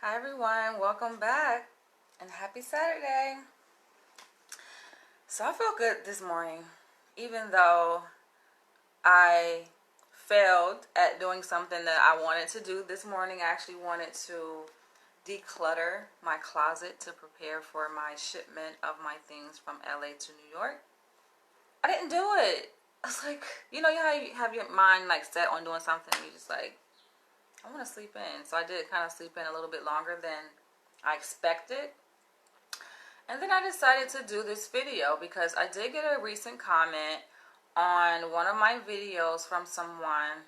Hi everyone, welcome back and happy Saturday. So I feel good this morning, even though I failed at doing something that I wanted to do this morning. I actually wanted to declutter my closet to prepare for my shipment of my things from LA to New York. I didn't do it. I was like, how you have your mind like set on doing something, you just like, I want to sleep in. So I did kind of sleep in a little bit longer than I expected. And then I decided to do this video because I did get a recent comment on one of my videos from someone.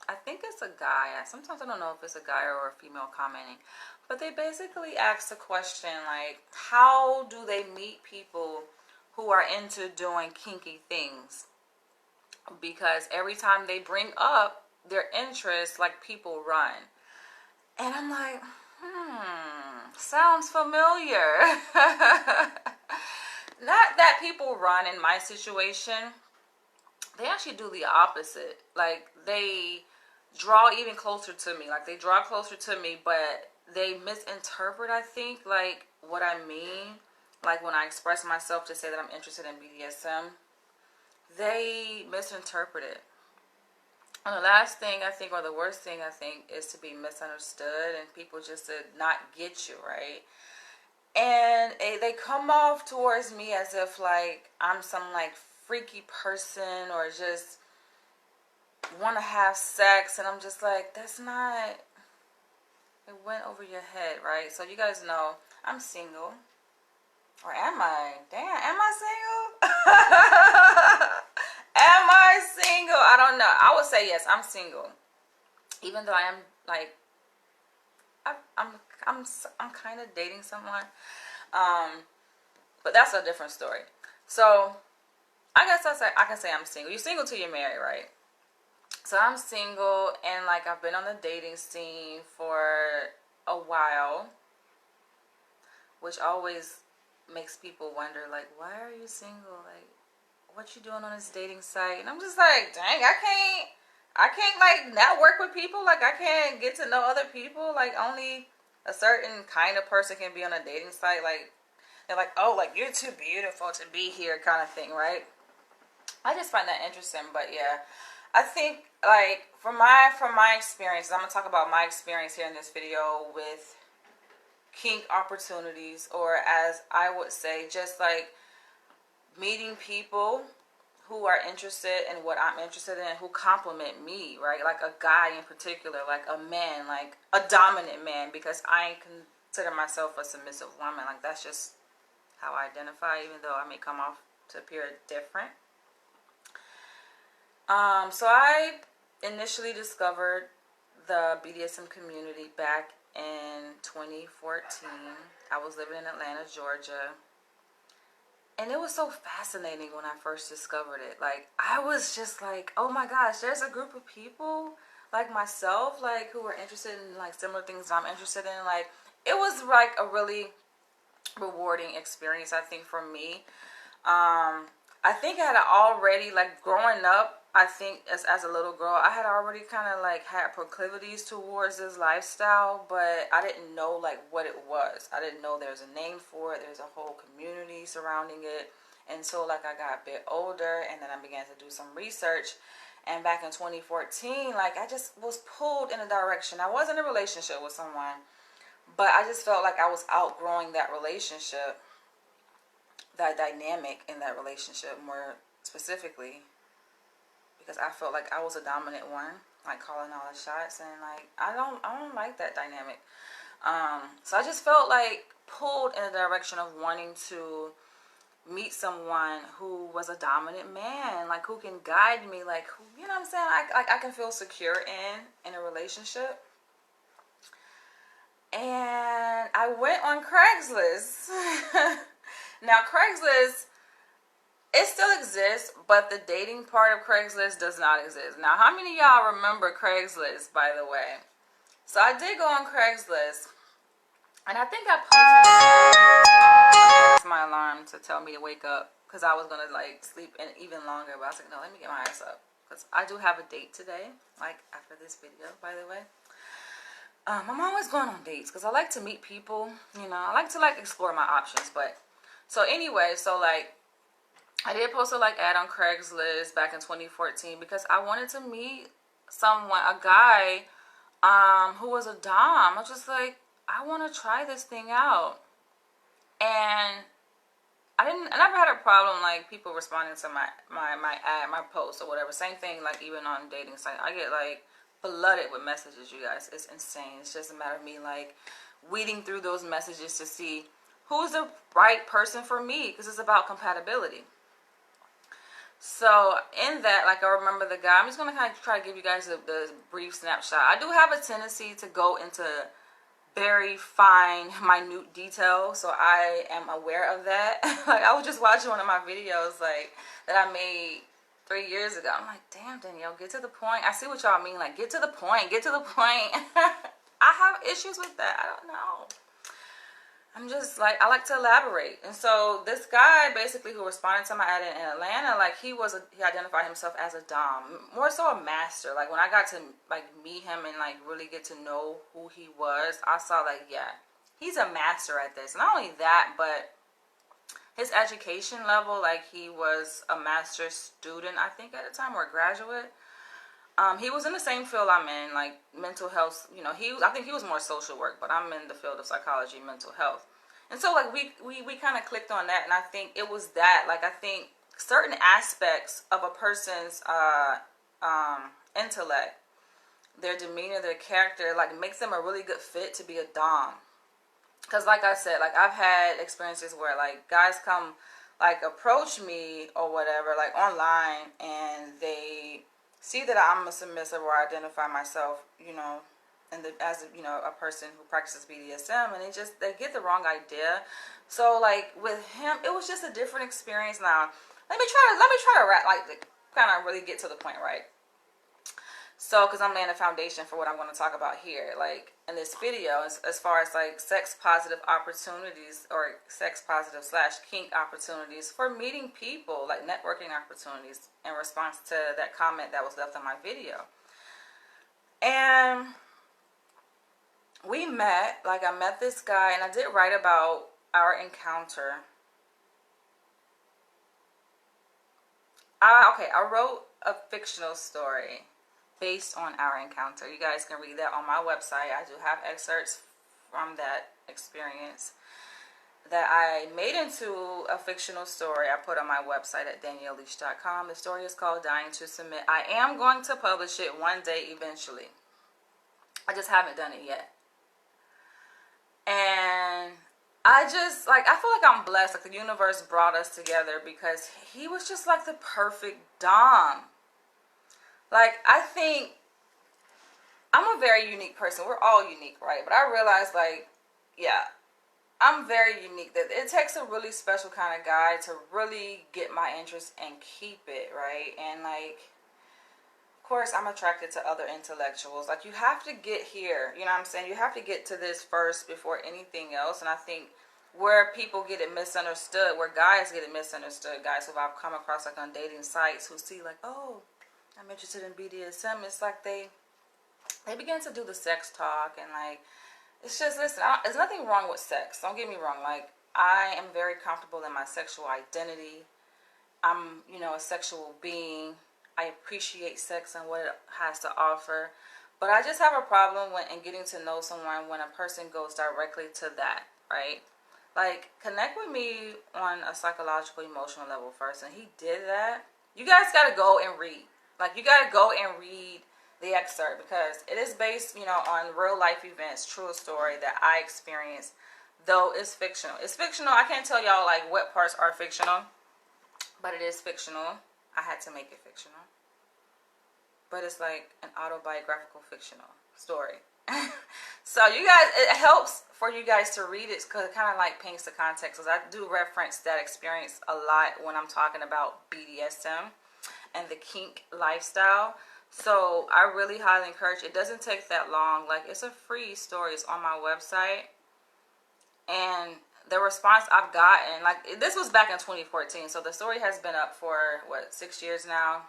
I think it's a guy. Sometimes I don't know if it's a guy or a female commenting. But they basically asked a question like, how do they meet people who are into doing kinky things? Because every time they bring up their interest, like, people run. And I'm like, sounds familiar. Not that people run in my situation. They actually do the opposite. Like, they draw even closer to me. Like, they draw closer to me, but they misinterpret, I think, like, what I mean. Like, when I express myself to say that I'm interested in BDSM, they misinterpret it. And the last thing I think, or the worst thing I think, is to be misunderstood and people just to not get you, right? And they come off towards me as if like I'm some like freaky person or just want to have sex, and I'm just like, that's not, it went over your head, right? So you guys know I'm single. Or am I? Damn, am I single? Am I single? I don't know. I would say yes, I'm single. Even though I am like, I'm kind of dating someone. But that's a different story. So I guess I can say I'm single. You're single till you're married, right? So I'm single, and like I've been on the dating scene for a while, which always makes people wonder, like, why are you single? Like, what you doing on this dating site? And I'm just like, dang, I can't like network with people. Like, I can't get to know other people. Like, only a certain kind of person can be on a dating site. Like, they're like, oh, like, you're too beautiful to be here, kind of thing, right? I just find that interesting. But yeah, I think like from my experience, I'm gonna talk about my experience here in this video with kink opportunities, or as I would say, just like meeting people who are interested in what I'm interested in, who compliment me, right? Like a guy in particular, like a man, like a dominant man, because I consider myself a submissive woman. Like, that's just how I identify, even though I may come off to appear different. So I initially discovered the BDSM community back in 2014. I was living in Atlanta, Georgia. And it was so fascinating when I first discovered it. Like, I was just like, oh my gosh, there's a group of people like myself, like, who are interested in like similar things I'm interested in. Like, it was like a really rewarding experience, I think, for me. I think I had already, like, growing up, I think as a little girl, I had already kind of like had proclivities towards this lifestyle, but I didn't know like what it was. I didn't know there's a name for it. There's a whole community surrounding it. And so like I got a bit older, and then I began to do some research. And back in 2014, like, I just was pulled in a direction. I was in a relationship with someone, but I just felt like I was outgrowing that relationship, that dynamic in that relationship more specifically, because I felt like I was a dominant one, like calling all the shots, and like I don't like that dynamic. So I just felt like pulled in the direction of wanting to meet someone who was a dominant man, like who can guide me, like who, you know what I'm saying, I can feel secure in a relationship. And I went on Craigslist. Now, Craigslist, it still exists, but the dating part of Craigslist does not exist. Now, how many of y'all remember Craigslist, by the way? So I did go on Craigslist, and I think I posted my alarm to tell me to wake up, because I was going to like sleep in even longer, but I was like, no, let me get my ass up, because I do have a date today, like after this video, by the way. I'm always going on dates because I like to meet people. You know, I like to like explore my options. But so anyway, so like I did post a like ad on Craigslist back in 2014 because I wanted to meet someone, a guy, who was a dom. I was just like, I want to try this thing out, and I never had a problem like people responding to my ad, my post or whatever. Same thing like even on dating sites. I get like flooded with messages, you guys. It's insane. It's just a matter of me like weeding through those messages to see who's the right person for me because it's about compatibility. So in that, like I remember the guy. I'm just gonna kind of try to give you guys the brief snapshot. I do have a tendency to go into very fine, minute detail, so I am aware of that. Like I was just watching one of my videos like that I made 3 years ago. I'm like, damn, Danielle, get to the point. I see what y'all mean, like get to the point, get to the point. I have issues with that. I don't know. I'm just like, I like to elaborate. And so this guy basically who responded to my ad in Atlanta, like he identified himself as a dom, more so a master. Like when I got to like meet him and like really get to know who he was, I saw like, yeah, he's a master at this. Not only that, but his education level, like he was a master's student, I think at the time, or a graduate. He was in the same field I'm in, like mental health. You know, I think he was more social work, but I'm in the field of psychology, mental health. And so, like, we kind of clicked on that, and I think it was that. Like, I think certain aspects of a person's intellect, their demeanor, their character, like, makes them a really good fit to be a dom. Because, like I said, like, I've had experiences where, like, guys come, like, approach me or whatever, like, online, and they see that I'm a submissive or identify myself, you know, as you know, a person who practices BDSM, and they get the wrong idea. So like with him, it was just a different experience. Now let me try to like kind of really get to the point, right? So because I'm laying a foundation for what I'm going to talk about here, like in this video, as far as like sex positive opportunities or sex positive / kink opportunities for meeting people, like networking opportunities in response to that comment that was left on my video. And we met, like I met this guy, and I did write about our encounter. I wrote a fictional story based on our encounter. You guys can read that on my website. I do have excerpts from that experience that I made into a fictional story I put on my website at danielleleach.com. The story is called Dying to Submit. I am going to publish it one day eventually. I just haven't done it yet. And I feel like I'm blessed. Like the universe brought us together because he was just like the perfect dom. Like I think I'm a very unique person. We're all unique, right? But I realized like, yeah, I'm very unique. That it takes a really special kind of guy to really get my interest and keep it, right? And like, of course, I'm attracted to other intellectuals. Like, you have to get here. You know what I'm saying? You have to get to this first before anything else. And I think where people get it misunderstood, where guys get it misunderstood, guys who I've come across like on dating sites who see like, oh, I'm interested in BDSM. It's like they begin to do the sex talk and like, it's just, listen, there's nothing wrong with sex. Don't get me wrong. Like, I am very comfortable in my sexual identity. I'm, you know, a sexual being. I appreciate sex and what it has to offer. But I just have a problem in getting to know someone when a person goes directly to that, right? Like, connect with me on a psychological, emotional level first. And he did that. You guys got to go and read. Like, you got to go and read the excerpt because it is based, you know, on real life events, true story that I experienced, though it's fictional. It's fictional. I can't tell y'all, like, what parts are fictional, but it is fictional. I had to make it fictional. But it's like an autobiographical fictional story. So you guys, it helps for you guys to read it because it kind of like paints the context. Because I do reference that experience a lot when I'm talking about BDSM and the kink lifestyle. So I really highly encourage, it doesn't take that long. Like, it's a free story. It's on my website. And the response I've gotten, like, this was back in 2014. So the story has been up for, 6 years now?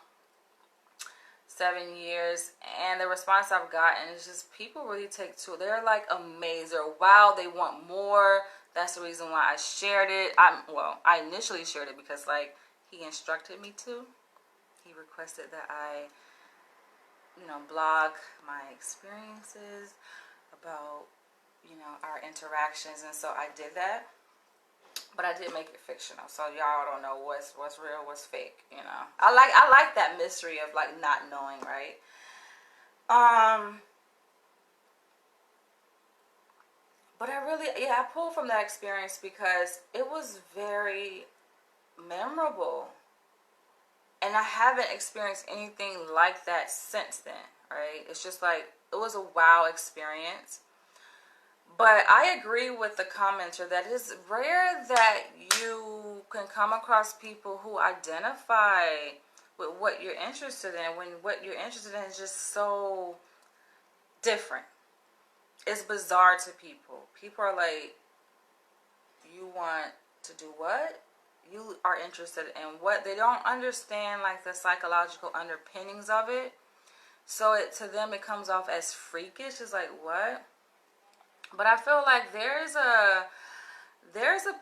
7 years, and the response I've gotten is just people really take to it. They're like amazed. They're wow. They want more. That's the reason why I shared it. I initially shared it because like he instructed me to. He requested that I, blog my experiences about, our interactions, and so I did that. But I did make it fictional, so y'all don't know what's real, what's fake. I like that mystery of like not knowing, right? But I pulled from that experience because it was very memorable, and I haven't experienced anything like that since then, right? It's just like it was a wow experience. But I agree with the commenter that it's rare that you can come across people who identify with what you're interested in when what you're interested in is just so different. It's bizarre to people. People are like, you want to do what? You are interested in what? They don't understand like the psychological underpinnings of it. So to them it comes off as freakish. It's like, what? But I feel like there's a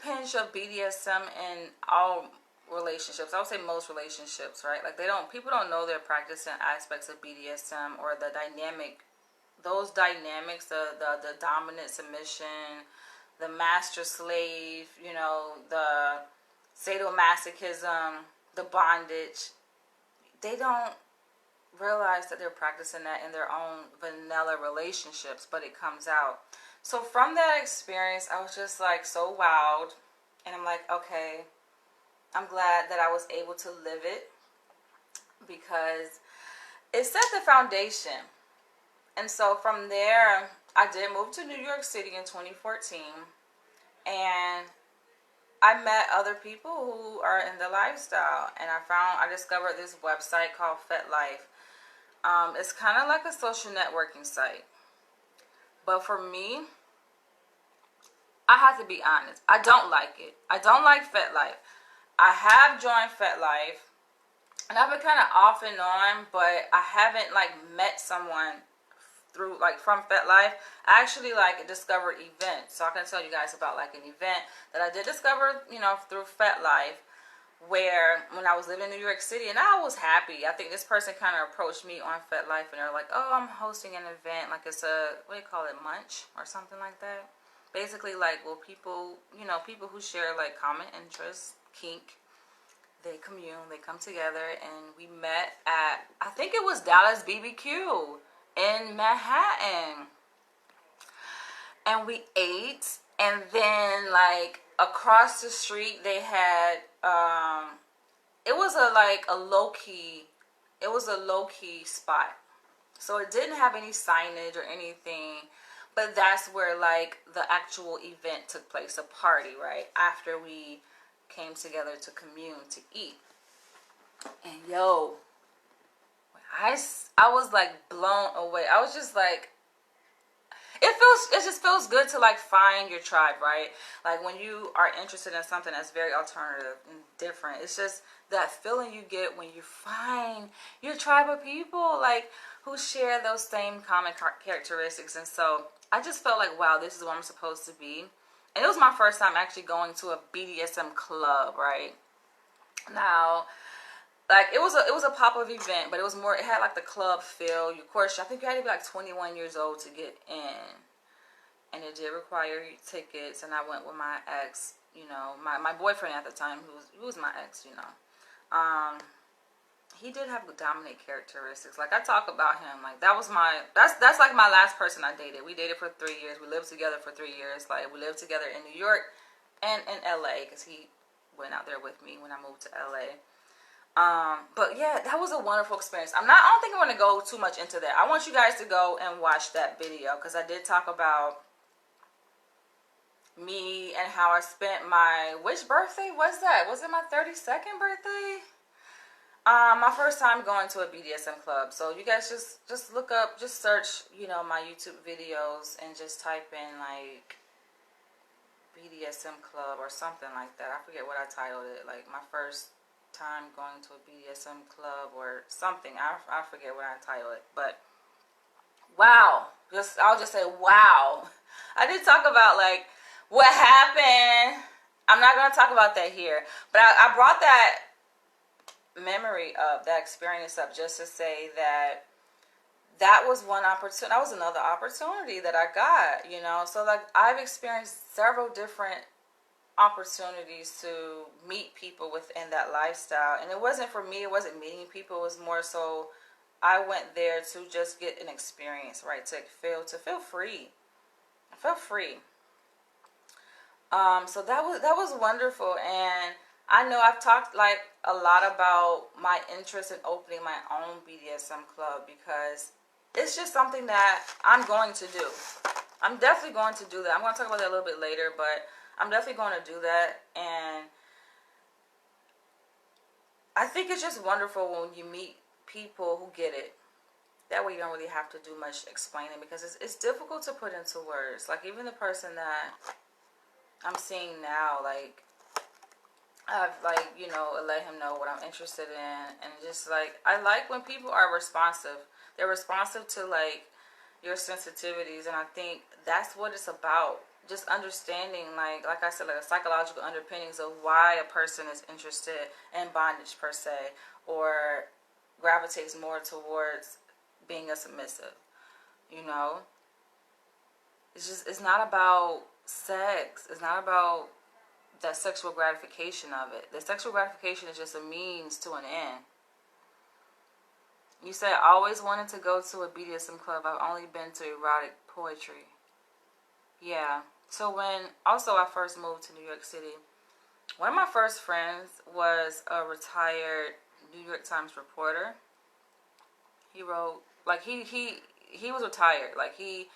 pinch of BDSM in all relationships. I would say most relationships, right? Like people don't know they're practicing aspects of BDSM or the dynamic, those dynamics, the dominant submission, the master slave, the sadomasochism, the bondage. They don't realize that they're practicing that in their own vanilla relationships, but it comes out. So from that experience, I was just like so wowed, and I'm like, okay, I'm glad that I was able to live it because it set the foundation. And so from there, I did move to New York City in 2014, and I met other people who are in the lifestyle, and I discovered this website called FetLife. It's kind of like a social networking site. But for me, I have to be honest. I don't like it. I don't like FetLife. I have joined FetLife, and I've been kind of off and on, but I haven't like met someone through like from FetLife. I actually like discovered events, so I can tell you guys about like an event that I did discover, through FetLife, where when I was living in New York City, and I was happy. I think this person kind of approached me on FetLife, and they're like, "Oh, I'm hosting an event, like it's a what do you call it, munch or something like that." Basically, like, well, people who share like common interests, kink, they commune, they come together, and we met at, I think it was Dallas BBQ in Manhattan, and we ate, and then like across the street they had it was a low key spot, so it didn't have any signage or anything, but that's where like the actual event took place, a party, right after we came together to commune, to eat. And I was like blown away. I was just like, it just feels good to like find your tribe, right? Like when you are interested in something that's very alternative and different, it's just that feeling you get when you find your tribe of people like who share those same common characteristics. And so I just felt like, wow, this is what I'm supposed to be. And it was my first time actually going to a BDSM club, right? Now, like it was a pop-up event, but it had like the club feel. Of course, I think you had to be like 21 years old to get in, and it did require tickets. And I went with my ex, my boyfriend at the time, who was my ex, he did have dominant characteristics. Like I talk about him, like that's like my last person I dated. We dated for 3 years. We lived together for 3 years. Like we lived together in New York and in LA, because he went out there with me when I moved to LA. But yeah, that was a wonderful experience. I don't think I'm going to go too much into that. I want you guys to go and watch that video, because I did talk about me and how I spent which birthday was that? Was it my 32nd birthday? My first time going to a BDSM club. So you guys just look up, just search, my YouTube videos and just type in like BDSM club or something like that. I forget what I titled it. Like my first time going to a BDSM club or something. I forget what I titled it, but wow. I'll just say wow. I did talk about like what happened. I'm not going to talk about that here, but I brought that memory up, that experience up, just to say that that was one opportunity. That was another opportunity that I got, you know. So like I've experienced several different opportunities to meet people within that lifestyle, and it wasn't for me. It wasn't meeting people. It was more so I went there to just get an experience, right? To feel free. I felt free. So that was wonderful, and I know I've talked like a lot about my interest in opening my own BDSM club because it's just something that I'm going to do. I'm definitely going to do that. I'm going to talk about that a little bit later, but I'm definitely going to do that. And I think it's just wonderful when you meet people who get it. That way you don't really have to do much explaining because it's difficult to put into words. Like even the person that I'm seeing now, like I've like, you know, let him know what I'm interested in, and just like I like when people are responsive. They're responsive to like your sensitivities, and I think that's what it's about. Just understanding like I said, like the psychological underpinnings of why a person is interested in bondage per se, or gravitates more towards being a submissive. You know, it's not about sex. It's not about the sexual gratification of it. The sexual gratification is just a means to an end. You said I always wanted to go to a BDSM club. I've only been to erotic poetry. Yeah. So when also I first moved to New York City, one of my first friends was a retired New York Times reporter. He wrote like he was retired. Like he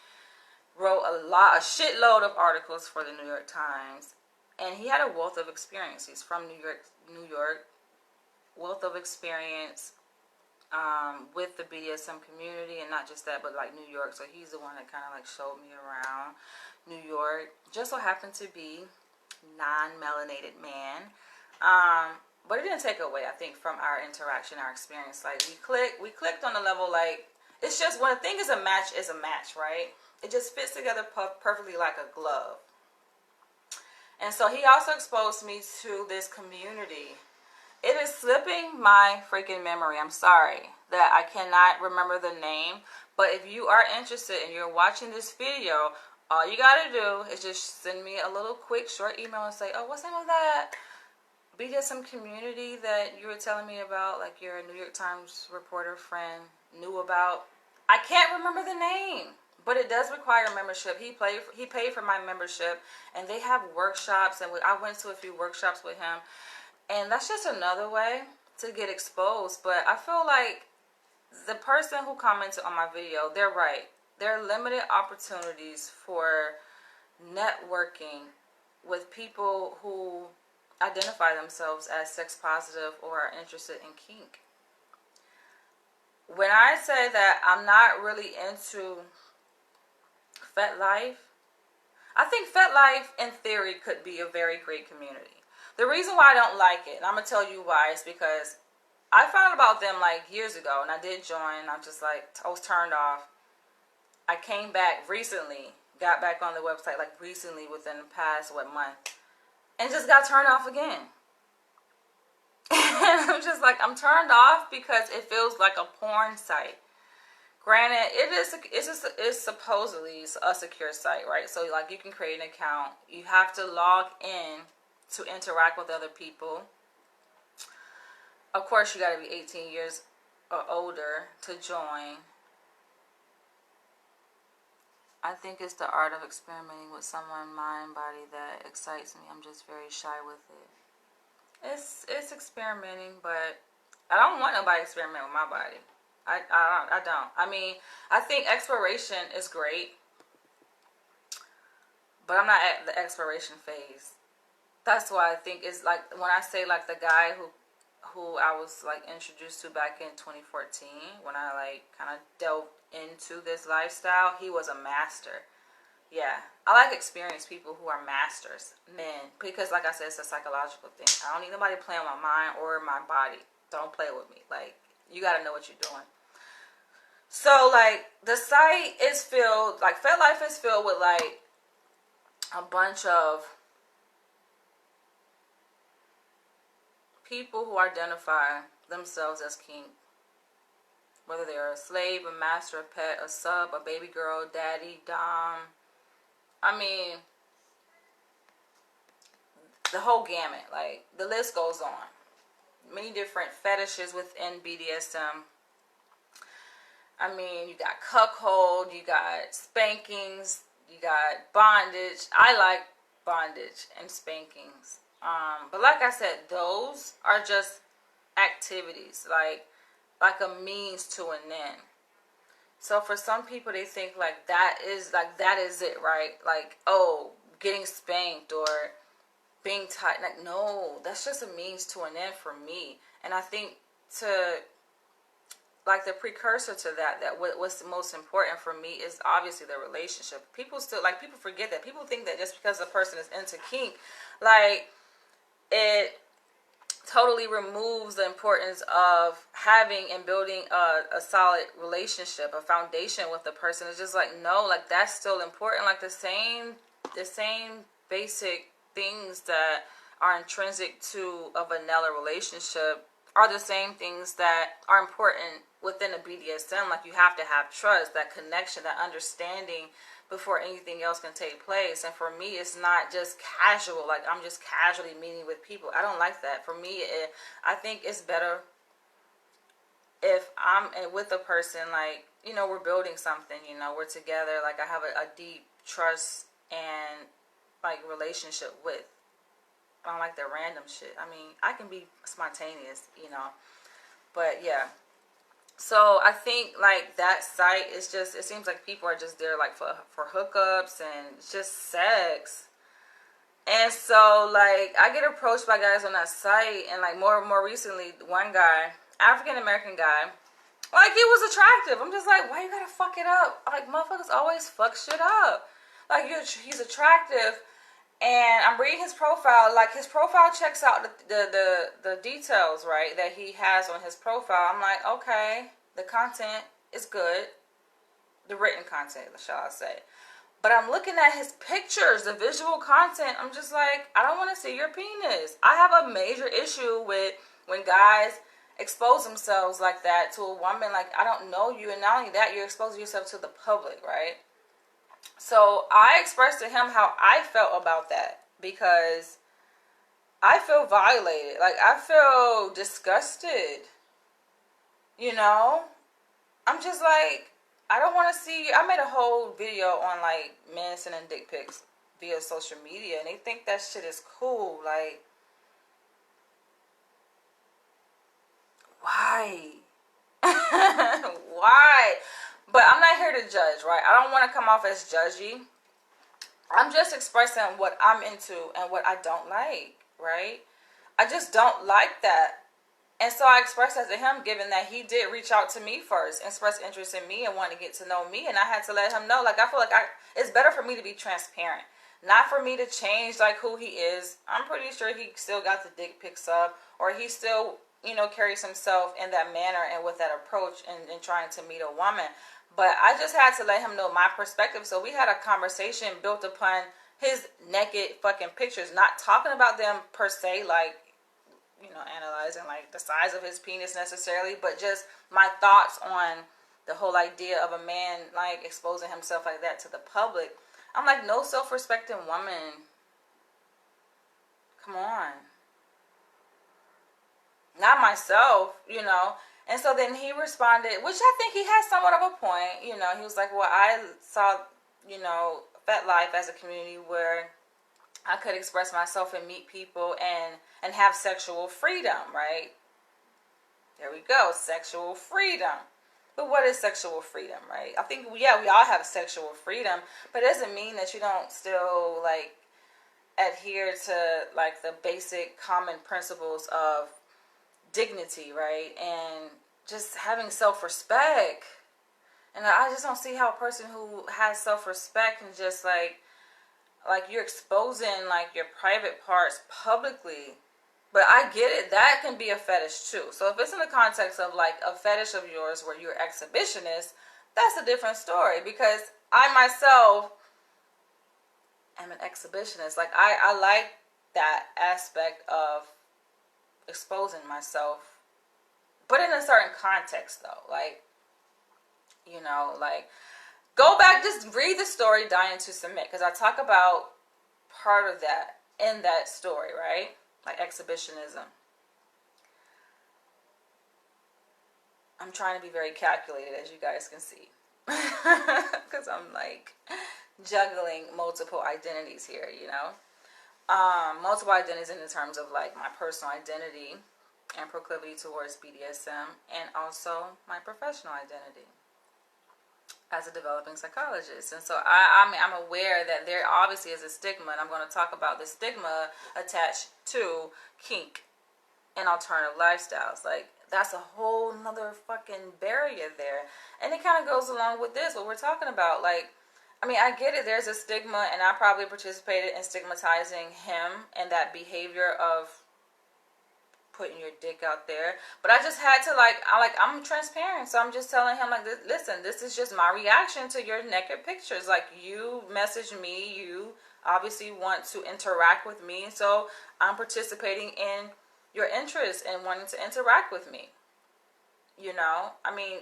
wrote a shitload of articles for the New York Times, and he had a wealth of experience. He's from New York, wealth of experience with the BDSM community, and not just that, but like New York. So he's the one that kind of like showed me around New York. Just so happened to be non-melanated man, but it didn't take away, I think, from our interaction, our experience. Like we clicked on the level. Like it's just when a thing is a match, right? It just fits together perfectly like a glove. And so he also exposed me to this community. It is slipping my freaking memory. I'm sorry that I cannot remember the name. But if you are interested and you're watching this video, all you got to do is just send me a little quick short email and say, oh, what's the name of that BDSM community that you were telling me about, like your New York Times reporter friend knew about? I can't remember the name. But it does require membership. He paid for my membership, and they have workshops, and I went to a few workshops with him, and that's just another way to get exposed. But I feel like the person who commented on my video, they're right. There are limited opportunities for networking with people who identify themselves as sex positive or are interested in kink. When I say that I'm not really into FetLife, I think FetLife in theory could be a very great community. The reason why I don't like it, and I'm going to tell you why, is because I found about them like years ago, and I did join. I'm just like, I was turned off. I came back recently, got back on the website like recently within the past, month, and just got turned off again. And I'm just like, I'm turned off because it feels like a porn site. Granted, it's supposedly a secure site, right? So like you can create an account. You have to log in to interact with other people. Of course, you got to be 18 years or older to join. I think it's the art of experimenting with someone's mind, body that excites me. I'm just very shy with it. It's experimenting, but I don't want nobody to experiment with my body. I don't. I mean, I think exploration is great, but I'm not at the exploration phase. That's why I think it's like when I say like the guy who I was like introduced to back in 2014 when I like kind of delved into this lifestyle, he was a master. Yeah, I like experienced people who are masters, men, because like I said, it's a psychological thing. I don't need nobody playing with my mind or my body. Don't play with me. Like, you got to know what you're doing. So, like, the site is filled, like, FetLife is filled with, like, a bunch of people who identify themselves as kink. Whether they're a slave, a master, a pet, a sub, a baby girl, daddy, dom. I mean, the whole gamut. Like, the list goes on. Many different fetishes within BDSM. I mean, you got cuckold, you got spankings, you got bondage. I like bondage and spankings. But like I said, those are just activities, like a means to an end. So for some people, they think that is it, right? Like, oh, getting spanked or being tight. Like, no, that's just a means to an end for me. And I think the precursor to that what's most important for me is obviously the relationship. People forget that. People think that just because a person is into kink, like, it totally removes the importance of having and building a solid relationship, a foundation with the person. It's just like, no, like, that's still important. Like, the same basic things that are intrinsic to a vanilla relationship are the same things that are important within a BDSM. Like, you have to have trust, that connection, that understanding before anything else can take place. And for me, it's not just casual, like I'm just casually meeting with people. I don't like that. For me, I think it's better if I'm with a person, like, you know, we're building something, you know, we're together, like I have a deep trust and like relationship with. I don't like that random shit. I mean, I can be spontaneous, you know, but yeah. So I think like that site is just, it seems like people are just there like for hookups and just sex. And so like I get approached by guys on that site, and like more recently, one guy, African American guy, like, he was attractive. I'm just like, why you gotta fuck it up? Like, motherfuckers always fuck shit up. Like, he's attractive. And I'm reading his profile. Like, his profile checks out the details, right, that he has on his profile. I'm like, okay, the content is good. The written content, shall I say. But I'm looking at his pictures, the visual content. I'm just like, I don't want to see your penis. I have a major issue with when guys expose themselves like that to a woman. Like, I don't know you. And not only that, you're exposing yourself to the public, right? So I expressed to him how I felt about that, because I feel violated. Like, I feel disgusted. You know? I'm just like, I don't want to see you. I made a whole video on like men sending dick pics via social media, and they think that shit is cool. Like, why? Why? But I'm not here to judge, right? I don't want to come off as judgy. I'm just expressing what I'm into and what I don't like, right? I just don't like that. And so I expressed that to him, given that he did reach out to me first, express interest in me and want to get to know me. And I had to let him know, like, I feel like it's better for me to be transparent. Not for me to change, like, who he is. I'm pretty sure he still got the dick pics up, or he still, you know, carries himself in that manner and with that approach in trying to meet a woman. But I just had to let him know my perspective. So we had a conversation built upon his naked fucking pictures, not talking about them per se, like, you know, analyzing like the size of his penis necessarily, but just my thoughts on the whole idea of a man like exposing himself like that to the public. I'm like, no self-respecting woman. Come on. Not myself, you know. And so then he responded, which I think he has somewhat of a point. You know, he was like, well, I saw, you know, FetLife as a community where I could express myself and meet people and have sexual freedom, right? There we go, sexual freedom. But what is sexual freedom, right? I think, yeah, we all have sexual freedom, but it doesn't mean that you don't still, like, adhere to, like, the basic common principles of dignity, right? And just having self-respect. And I just don't see how a person who has self-respect can just, like, like you're exposing like your private parts publicly. But I get it, that can be a fetish too. So if it's in the context of like a fetish of yours where you're exhibitionist, that's a different story, because I myself am an exhibitionist. Like I like that aspect of exposing myself, but in a certain context though. Like, you know, like go back, just read the story Dying to Submit, because I talk about part of that in that story, right? Like exhibitionism. I'm trying to be very calculated, as you guys can see, because I'm like juggling multiple identities here, you know. Multiple identities in the terms of like my personal identity and proclivity towards BDSM, and also my professional identity as a developing psychologist. And so I'm aware that there obviously is a stigma, and I'm going to talk about the stigma attached to kink and alternative lifestyles. Like, that's a whole nother fucking barrier there. And it kind of goes along with this, what we're talking about. Like, I mean, I get it, there's a stigma, and I probably participated in stigmatizing him and that behavior of putting your dick out there. But I just had to, I'm transparent, so I'm just telling him, like, listen, this is just my reaction to your naked pictures. Like, you message me, you obviously want to interact with me, so I'm participating in your interest and wanting to interact with me. You know, I mean,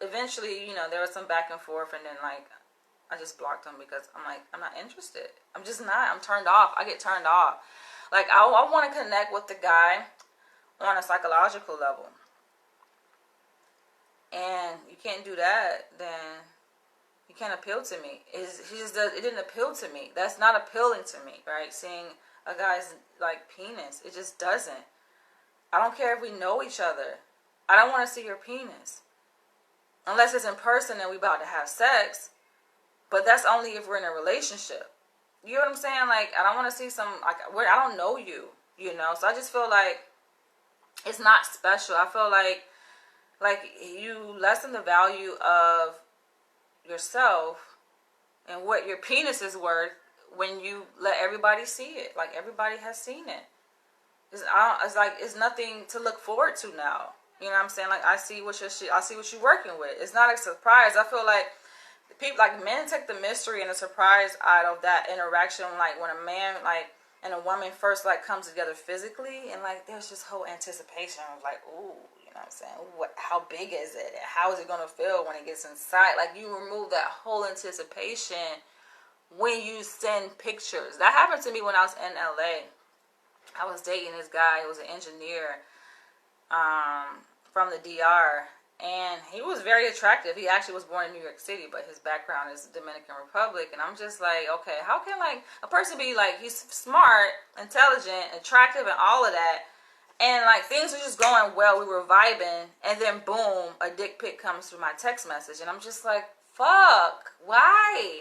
eventually, you know, there was some back and forth, and then, like, I just blocked him because I'm like, I'm not interested. I'm just not. I'm turned off. I get turned off. Like, I want to connect with the guy on a psychological level. And you can't do that, then you can't appeal to me. It didn't appeal to me. That's not appealing to me, right? Seeing a guy's, like, penis. It just doesn't. I don't care if we know each other. I don't want to see your penis. Unless it's in person and we about to have sex. But that's only if we're in a relationship. You know what I'm saying? Like, I don't want to see some, like, where I don't know you, you know? So I just feel like it's not special. I feel like you lessen the value of yourself and what your penis is worth when you let everybody see it. Like, everybody has seen it. It's like, it's nothing to look forward to now. You know what I'm saying? Like, I see what you're working with. It's not a surprise. I feel like people, like, men take the mystery and the surprise out of that interaction. Like, when a man, like, and a woman first, like, comes together physically, and, like, there's just whole anticipation of, like, ooh, you know what I'm saying? How big is it? And how is it going to feel when it gets inside? Like, you remove that whole anticipation when you send pictures. That happened to me when I was in LA. I was dating this guy who was an engineer from the DR. And he was very attractive. He actually was born in New York City, but his background is Dominican Republic. And I'm just like, okay, how can, like, a person be, like, he's smart, intelligent, attractive, and all of that, and, like, things are just going well, we were vibing, and then boom, a dick pic comes through my text message, and I'm just like, fuck, why?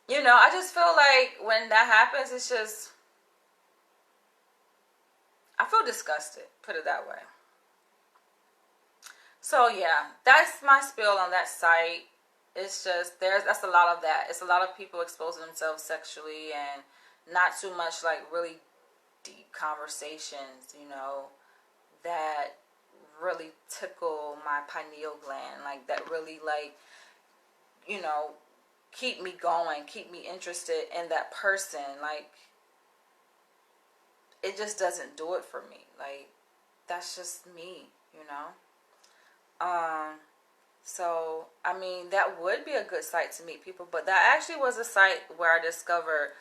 You know, I just feel like when that happens, it's just, I feel disgusted, put it that way. So yeah, that's my spill on that site. It's just, that's a lot of that. It's a lot of people exposing themselves sexually, and not too much, like, really deep conversations, you know, that really tickle my pineal gland, like, that really, like, you know, keep me going, keep me interested in that person. Like, it just doesn't do it for me. Like, that's just me, you know. So, I mean, that would be a good site to meet people, but that actually was a site where I discovered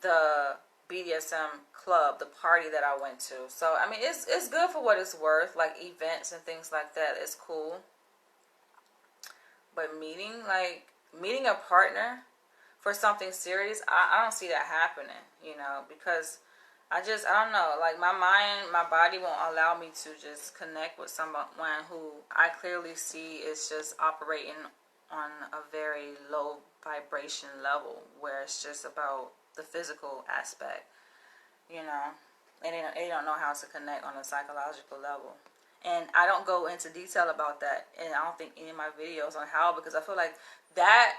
the BDSM club, the party that I went to. So, I mean, it's good for what it's worth, like events and things like that. It's cool. But meeting a partner for something serious, I don't see that happening, you know, because I don't know, like, my mind, my body won't allow me to just connect with someone who I clearly see is just operating on a very low vibration level, where it's just about the physical aspect, you know, and they don't know how to connect on a psychological level. And I don't go into detail about that, and I don't think any of my videos on how, because I feel like that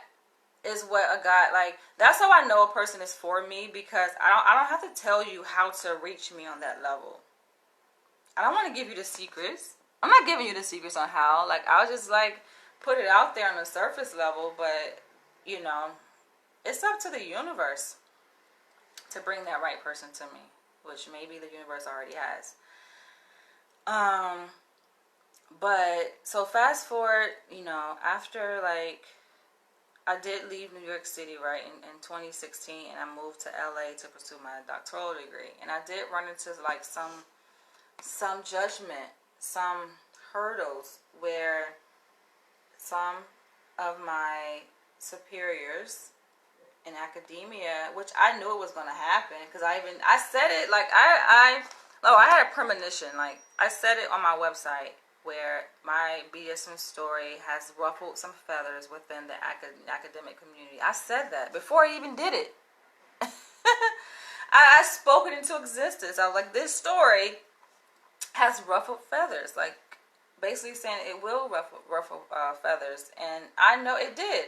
is what a guy, like, that's how I know a person is for me, because I don't have to tell you how to reach me on that level. I don't want to give you the secrets. I'm not giving you the secrets on how. Like, I'll just, like, put it out there on the surface level, but, you know, it's up to the universe to bring that right person to me, which maybe the universe already has. But, so fast forward, you know, after, like, I did leave New York City, right, in 2016, and I moved to LA to pursue my doctoral degree. And I did run into, like, some judgment, some hurdles, where some of my superiors in academia, which I knew it was going to happen, because I said it, like, I had a premonition, like, I said it on my website, where my BDSM story has ruffled some feathers within the academic community. I said that before I even did it. I spoke it into existence. I was like, this story has ruffled feathers, like, basically saying it will ruffle feathers, and I know it did.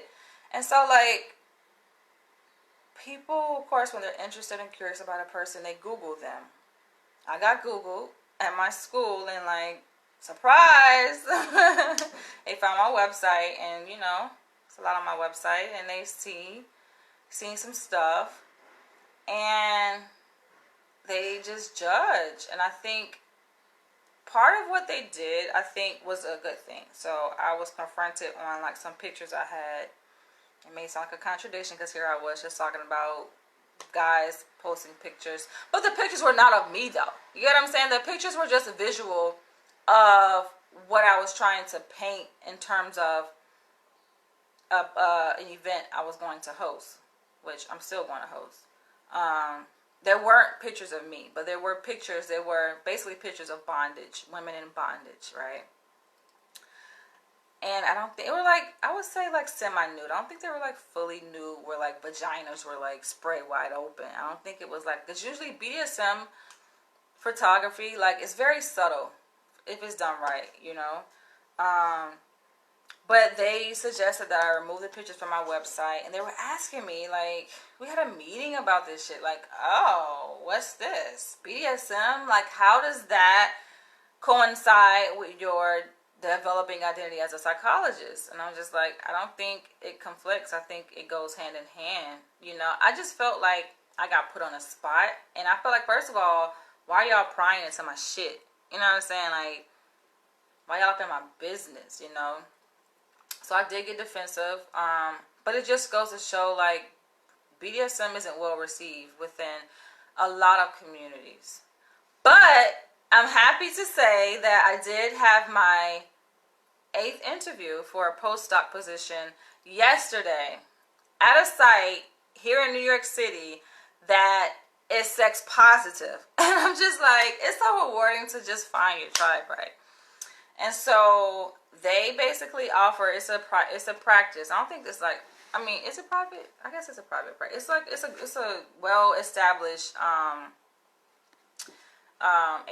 And so, like, people, of course, when they're interested and curious about a person, they Google them. I got Googled at my school, and, like, surprise, they found my website, and, you know, it's a lot on my website, and they seen some stuff, and they just judge. And I think part of what they did, I think, was a good thing. So I was confronted on, like, some pictures I had. It may sound like a contradiction, because here I was just talking about guys posting pictures, but the pictures were not of me, though. You get what I'm saying? The pictures were just a visual of what I was trying to paint in terms of an event I was going to host, which I'm still going to host. There weren't pictures of me, but there were pictures. There were basically pictures of bondage, women in bondage, right? And I don't think, it were, like, I would say, like, semi-nude. I don't think they were, like, fully nude, where, like, vaginas were, like, spread wide open. I don't think it was, like, because usually BDSM photography, like, it's very subtle if it's done right, you know. But they suggested that I remove the pictures from my website, and they were asking me, like, we had a meeting about this shit, like, oh, what's this? BDSM? Like, how does that coincide with your developing identity as a psychologist? And I'm just like, I don't think it conflicts. I think it goes hand in hand. You know, I just felt like I got put on a spot, and I felt like, first of all, why y'all prying into my shit? You know what I'm saying? Like, why y'all up in my business, you know? So I did get defensive, but it just goes to show, like, BDSM isn't well received within a lot of communities. But I'm happy to say that I did have my 8th interview for a postdoc position yesterday at a site here in New York City that is sex positive. And I'm just like, it's so rewarding to just find your tribe, right? And so they basically offer, it's a practice. I don't think it's like, I mean, it's a private, I guess it's a private practice. It's like, it's a well-established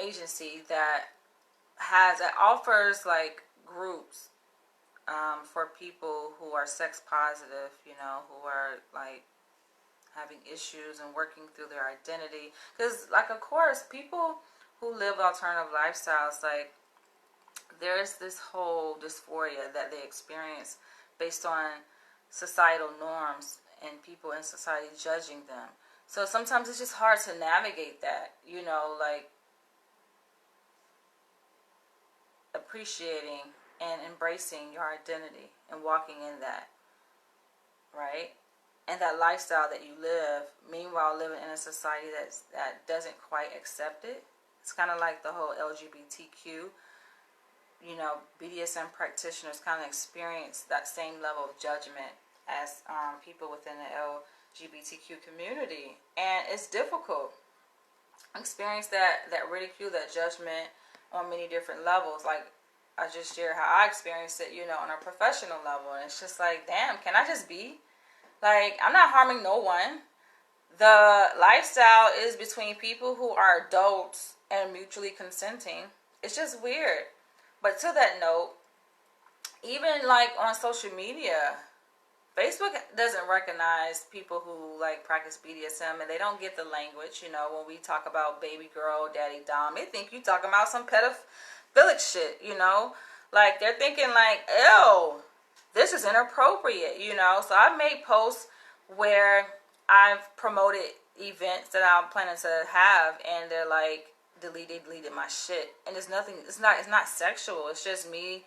agency that offers, like, groups for people who are sex positive, you know, who are, like, having issues and working through their identity. Because, like, of course, people who live alternative lifestyles, like, there's this whole dysphoria that they experience based on societal norms and people in society judging them. So sometimes it's just hard to navigate that, you know, like, appreciating and embracing your identity and walking in that, right? And that lifestyle that you live, meanwhile living in a society that doesn't quite accept it. It's kind of like the whole LGBTQ, you know, BDSM practitioners kind of experience that same level of judgment as people within the LGBTQ community. And it's difficult. Experience that ridicule, that judgment on many different levels. Like, I just shared how I experienced it, you know, on a professional level. And it's just like, damn, can I just be? Like, I'm not harming no one. The lifestyle is between people who are adults and mutually consenting. It's just weird. But to that note, even, like, on social media, Facebook doesn't recognize people who like practice BDSM, and they don't get the language. You know, when we talk about baby girl, daddy dom, they think you talking about some pedophilic shit. You know, like they're thinking like, ew, this is inappropriate. You know, so I've made posts where I've promoted events that I'm planning to have, and they're like, deleted my shit, and it's nothing. It's not sexual. It's just me,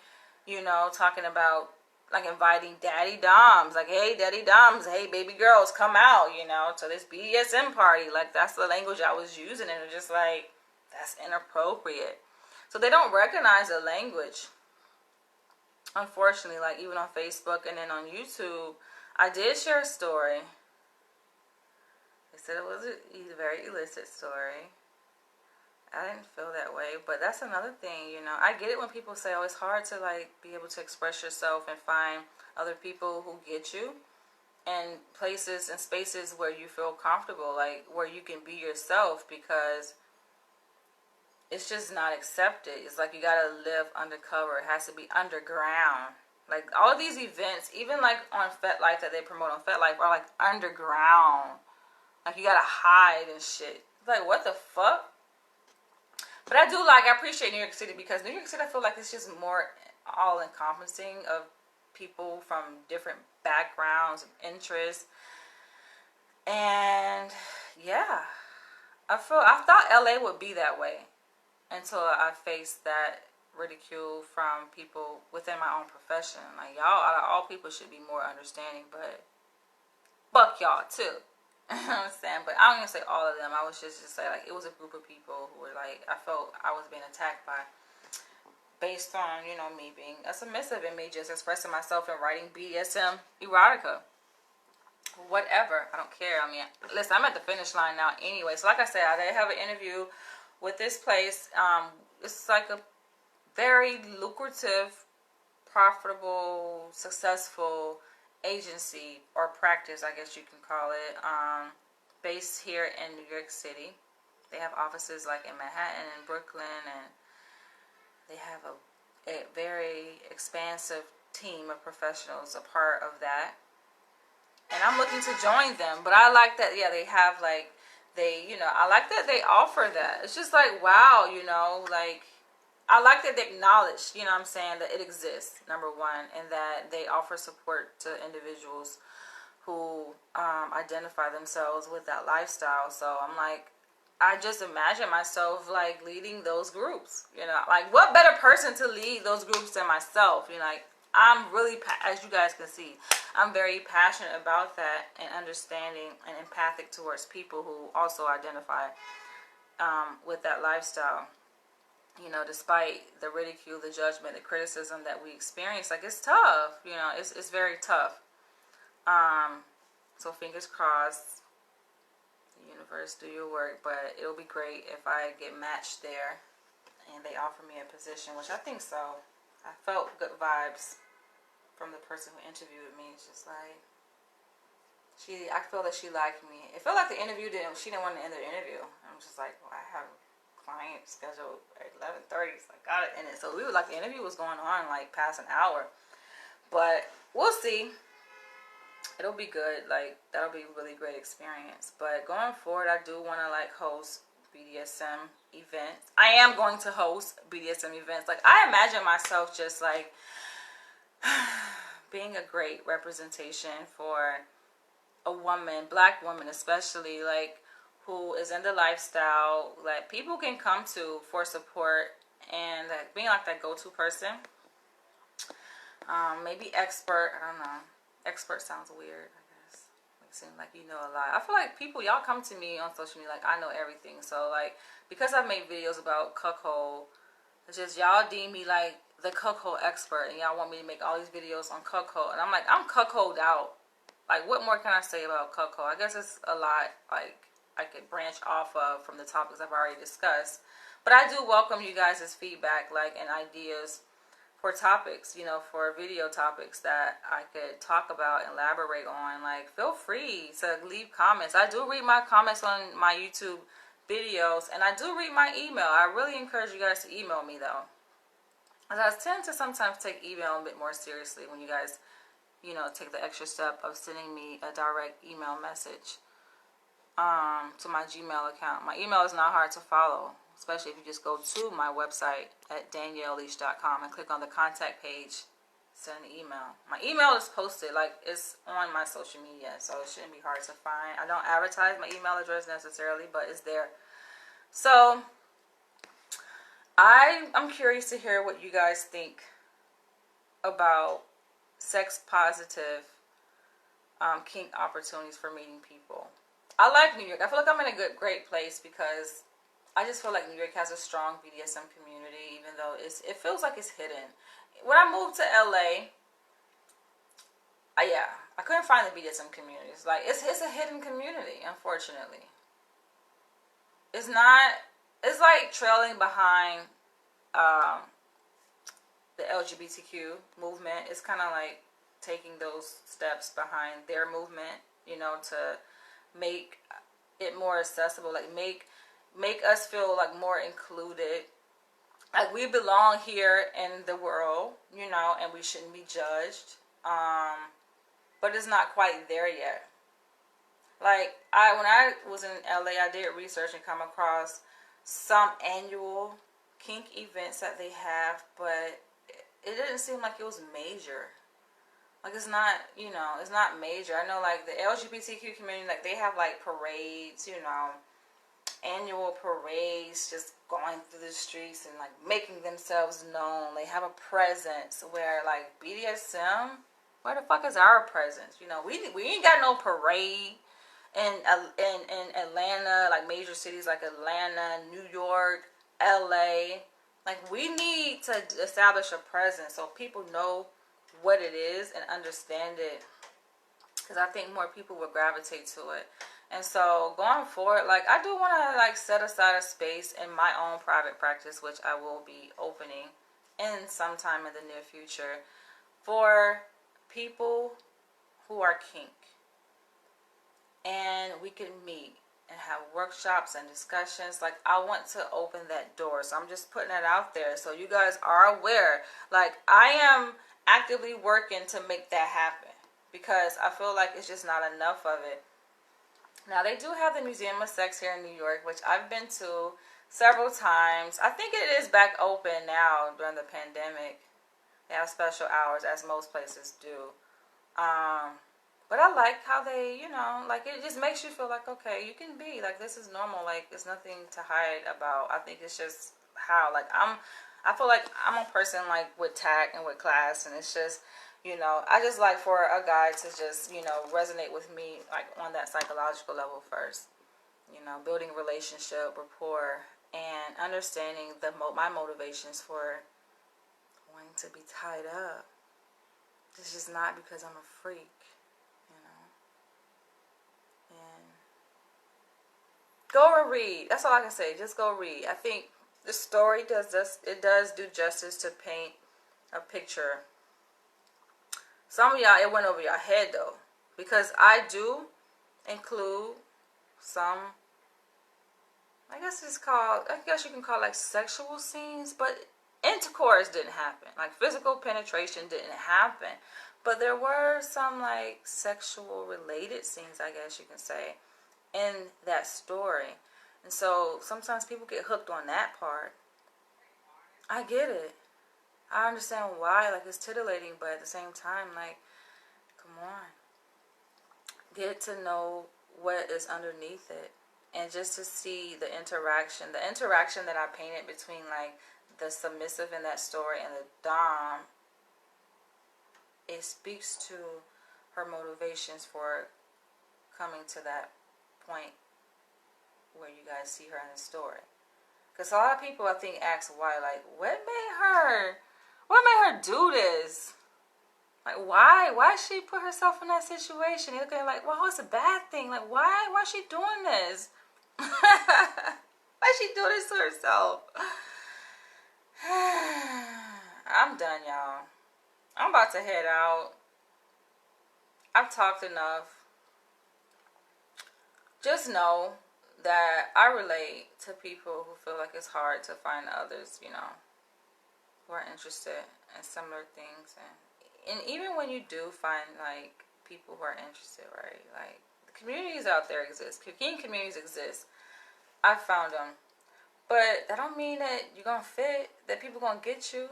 you know, talking about like inviting daddy doms, like, hey daddy doms, hey baby girls, come out, you know, to this BDSM party. Like, that's the language I was using, and it's just like, that's inappropriate. So they don't recognize the language, unfortunately. Like, even on Facebook and then on YouTube, I did share a story. They said it was a very illicit story. I didn't feel that way, but that's another thing, you know. I get it when people say, oh, it's hard to, like, be able to express yourself and find other people who get you, and places and spaces where you feel comfortable, like, where you can be yourself, because it's just not accepted. It's like you gotta live undercover. It has to be underground. Like, all of these events, even, like, on FetLife that they promote on FetLife, are, like, underground. Like, you gotta hide and shit. Like, what the fuck? But I appreciate New York City, because New York City, I feel like it's just more all-encompassing of people from different backgrounds and interests. And, yeah. I thought LA would be that way until I faced that ridicule from people within my own profession. Like, y'all, out of all people, should be more understanding, but fuck y'all, too. You know what I'm saying? But I don't even say all of them. I was just say, like, it was a group of people who were like, I felt I was being attacked by, based on, you know, me being a submissive and me just expressing myself and writing BDSM erotica. Whatever. I don't care. I mean, listen, I'm at the finish line now anyway. So like I said, I did have an interview with this place. It's like a very lucrative, profitable, successful agency or practice, I guess you can call it, based here in New York City. They have offices like in Manhattan and Brooklyn, and they have a very expansive team of professionals a part of that. And I'm looking to join them, but I like that, yeah, they have like, you know, I like that they offer that. It's just like, wow, you know, like, I like that they acknowledge, you know what I'm saying, that it exists, number one, and that they offer support to individuals who identify themselves with that lifestyle. So I'm like, I just imagine myself, like, leading those groups, you know. Like, what better person to lead those groups than myself? You know, like, I'm really, as you guys can see, I'm very passionate about that and understanding and empathic towards people who also identify with that lifestyle. You know, despite the ridicule, the judgment, the criticism that we experience, like, it's tough. You know, it's very tough. So fingers crossed, the universe, do your work. But it'll be great if I get matched there and they offer me a position, which I think so. I felt good vibes from the person who interviewed me. It's just like, I feel that she liked me. It felt like the interview she didn't want to end the interview. I'm just like, well, I have client scheduled at 11:30, so I got it in it. So we were like, the interview was going on like past an hour, but we'll see. It'll be good. Like, that'll be a really great experience. But going forward, I do want to like host BDSM events. I am going to host BDSM events. Like, I imagine myself just like being a great representation for a woman, black woman especially, like, who is in the lifestyle that people can come to for support, and like being like that go-to person. Maybe expert, I don't know. Expert sounds weird, I guess. It seems like you know a lot. I feel like people, y'all come to me on social media like I know everything. So like, because I've made videos about cuckold, it's just y'all deem me like the cuckold expert, and y'all want me to make all these videos on cuckold, and I'm like, I'm cuckold out. Like, what more can I say about cuckold? I guess it's a lot, like, I could branch off of from the topics I've already discussed. But I do welcome you guys' feedback, like, and ideas for topics, you know, for video topics that I could talk about and elaborate on. Like, feel free to leave comments. I do read my comments on my YouTube videos, and I do read my email. I really encourage you guys to email me, though. As I tend to sometimes take email a bit more seriously when you guys, take the extra step of sending me a direct email message to my Gmail account. My email is not hard to follow, especially if you just go to my website at danielleleash.com and click on the contact page, send an email. My email is posted, like it's on my social media, so it shouldn't be hard to find. I don't advertise my email address necessarily, but it's there. So I'm curious to hear what you guys think about sex positive kink opportunities for meeting people. I like New York. I feel like I'm in a great place because I just feel like New York has a strong BDSM community, even though it feels like it's hidden. When I moved to LA, I couldn't find the BDSM community. It's like it's a hidden community, unfortunately. It's not. It's like trailing behind the LGBTQ movement. It's kind of like taking those steps behind their movement, to make it more accessible, like make us feel like more included, like we belong here in the world, and we shouldn't be judged. But it's not quite there yet. Like when I was in LA, I did research and come across some annual kink events that they have, but it didn't seem like it was major. Like it's not, it's not major. I know like the LGBTQ community, like they have like parades, annual parades, just going through the streets and like making themselves known. They have a presence, where like BDSM, where the fuck is our presence? We ain't got no parade in Atlanta, like major cities like Atlanta, New York, LA. Like we need to establish a presence so people know what it is and understand it, because I think more people will gravitate to it. And so going forward, like I do want to like set aside a space in my own private practice, which I will be opening in sometime in the near future, for people who are kink, and we can meet and have workshops and discussions. Like I want to open that door, so I'm just putting it out there so you guys are aware. Like I am actively working to make that happen, because I feel like it's just not enough of it. Now they do have the Museum of Sex here in New York, which I've been to several times. I think it is back open now during the pandemic. They have special hours, as most places do. But I like how they, like it just makes you feel like, okay, you can be like, this is normal. Like there's nothing to hide about. I think it's just how, like I feel like I'm a person like with tact and with class, and it's just, I just like for a guy to just, resonate with me like on that psychological level first, building relationship, rapport, and understanding my motivations for wanting to be tied up. It's just not because I'm a freak, and go and read. That's all I can say. Just go read. I think the story does do justice to paint a picture. Some of y'all, it went over your head though, because I do include some, I guess you can call like sexual scenes, but intercourse didn't happen. Like physical penetration didn't happen, but there were some like sexual related scenes, I guess you can say, in that story. And so sometimes people get hooked on that part. I get it. I understand why, like it's titillating, but at the same time, like, come on. Get to know what is underneath it. And just to see the interaction that I painted between like the submissive in that story and the dom, it speaks to her motivations for coming to that point where you guys see her in the story. Because a lot of people, I think, ask why, like, what made her do this? Like, why she put herself in that situation? You're looking like, well, it's a bad thing. Like, why is she doing this? Why she do this to herself? I'm done, y'all. I'm about to head out. I've talked enough. Just know that I relate to people who feel like it's hard to find others, who are interested in similar things. And and even when you do find like people who are interested, right? Like the communities out there exist. Kink communities exist. I found them, but that don't mean that you're gonna fit. That people gonna get you.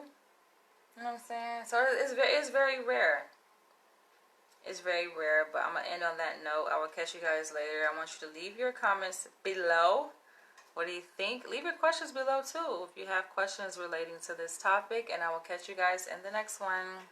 You know what I'm saying? So it's very rare. It's very rare, but I'm gonna end on that note. I will catch you guys later. I want you to leave your comments below. What do you think? Leave your questions below too if you have questions relating to this topic, and I will catch you guys in the next one.